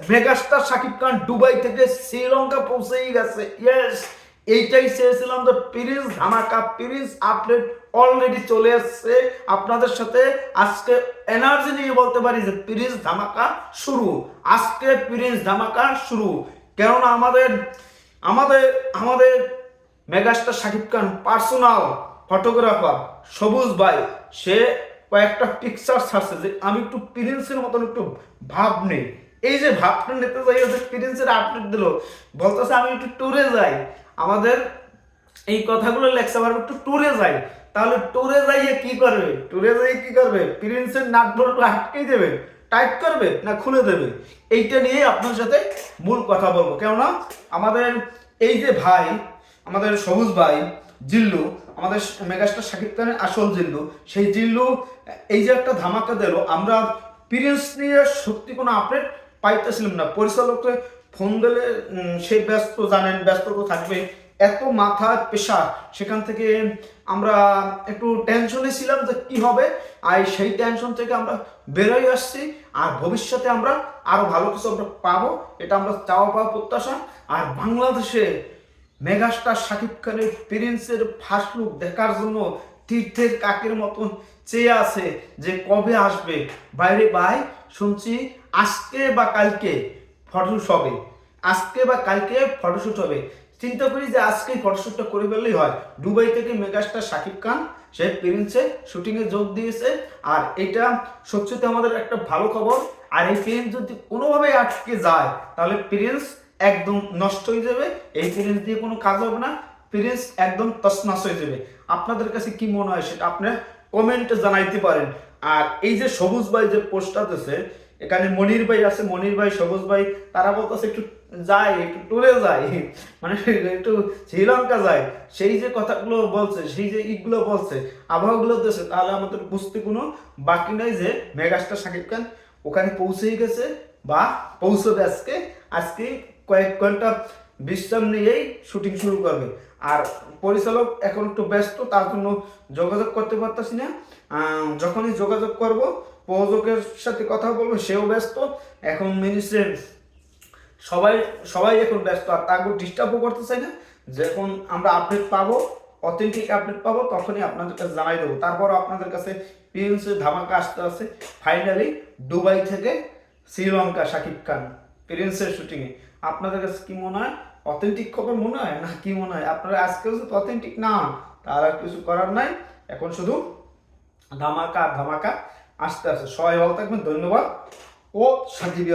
Megastar Shakib Khan Dubai থেকে শ্রীলঙ্কা পৌঁছেই গেছে। ইয়েস, এইটাই চেয়েছিলাম, যে প্রিন্স ধামাকা প্রিন্স আপডেট অলরেডি চলে আসছে আপনাদের সাথে। আজকে এনার্জি নিয়ে বলতে পারি যে প্রিন্স ধামাকা শুরু। আজকে প্রিন্স ধামাকা শুরু, কেননা আমাদের আমাদের আমাদের megastar Shakib Khan personal photographer সবুজ ভাই, সে কয়েকটা পিকচার ছাড়ছে যে আমি একটু প্রিন্সের মতন একটু ভাব নেই। এই যে ভাবটা নিতে যাই, যে প্রিন্সের আপডেট দিল, বলতেছে আমি একটু ট্যুরে যাই। আমাদের এই কথাগুলো লেখছে আবার একটু ট্যুরে যাই। তাহলে ট্যুরে যাইয়ে কি করবে? ট্যুরে যাইয়ে কি করবে? প্রিন্সের নাট বল্টু আটকেই দেবে, টাইট করবে না খুলে দেবে? এইটা নিয়ে আপনার সাথে মূল কথা বলবো। কেননা আমাদের এই যে ভাই, আমাদের সবুজ ভাই জিল্লু, আমাদের মেগাস্টার শাকিব খানের আসল জিল্লু, সেই জিল্লু এই যে একটা ধামাকা দিল, আমরা প্রিন্স নিয়ে সত্যি কোনো আপডেট পাইতেছিলাম না। পরিচালককে ফোন দিলে সে ব্যস্ত, জানেন ব্যস্ত তো থাকবে, এত মাথার প্রেশার, সেখান থেকে আমরা একটু টেনশনে ছিলাম যে কি হবে। আর সেই টেনশন থেকে আমরা বেরোয় আসছি, আর ভবিষ্যতে আমরা আরো ভালো কিছু আমরা পাবো, এটা আমরা চাওয়া পাওয়া প্রত্যাশা। আর বাংলাদেশে মেগাস্টার শাকিব খানের প্রিন্সের ফার্স্ট লুক দেখার জন্য তীর্থের কাকের মতন চেয়ে আছে যে কবে আসবে। বাইরে ভাই শুনছি আজকে বা কালকে ফটোশুট হবে, আজকে বা কালকে ফটোশুট হবে। চিন্তা করি যে আজকেই ফটোশুটটা করে ফেললেই হয়। দুবাই থেকে মেগাস্টার শাকিব খান সে প্রিন্সে শুটিংয়ে যোগ দিয়েছে, আর এটা সত্যি আমাদের একটা ভালো খবর। আর এই প্রিন্স যদি কোনোভাবে আটকে যায়, তাহলে প্রিন্স একদম নষ্ট হয়ে যাবে, এই প্রিন্স দিয়ে কোনো কাজ হবে না, প্রিন্স একদম তছনছ হয়ে যাবে। আপনাদের কাছে কি মনে হয় সেটা আপনার কমেন্টে জানাইতে পারেন। আর এই যে সবুজ ভাই যে পোস্টটা দিয়েছে, এখানে মনির ভাই আছে, মনির ভাই সবুজ ভাই, তারা বলতেছে একটু যাই, একটু টুরে যাই, মানে একটু শ্রীলঙ্কা যায়। সেই যে কথাগুলো বলছে, সেই যে ইগুলো বলছে, আবহাওয়াগুলো দিয়েছে, তাহলে আমাদের বুঝতে কোনো বাকি নাই যে মেগাস্টার শাকিব খান ওখানে পৌঁছেই গেছে বা পৌঁছবে আজকে। আজকে কয়েক ঘন্টা বিশ্রাম নিয়েই শুটিং শুরু করবে। আর পরিচালক এখন একটু ব্যস্ত, তার জন্য যোগাযোগ করতে পারতেছি না। যখনই যোগাযোগ করব, প্রযোজকের সাথে কথা বলবো, সেও ব্যস্ত এখন। মিনিস্ট্রের সবাই সবাই এখন ব্যস্ত, আর তাকে ডিস্টার্বও করতে চাই না। যখন আমরা আপডেট পাবো, অথেন্টিক আপডেট পাবো, তখনই আপনাদের কাছে জানাই দেবো। তারপর আপনাদের কাছে প্রিন্সের ধামাকা আসতে আসে। ফাইনালি দুবাই থেকে শ্রীলঙ্কা শাকিব খান প্রিন্সের শুটিংয়ে। আপনাদের কাছে কি মনে হয়? অথেন্টিক খবর মনে হয় না কি মনে হয়? আপনারা আজকেও যদি অথেন্টিক না হন, তার আর কিছু করার নাই। এখন শুধু ধামাকা ধামাকা আসতে আসে। সবাই ভালো থাকবেন, ধন্যবাদ ও সাকিব।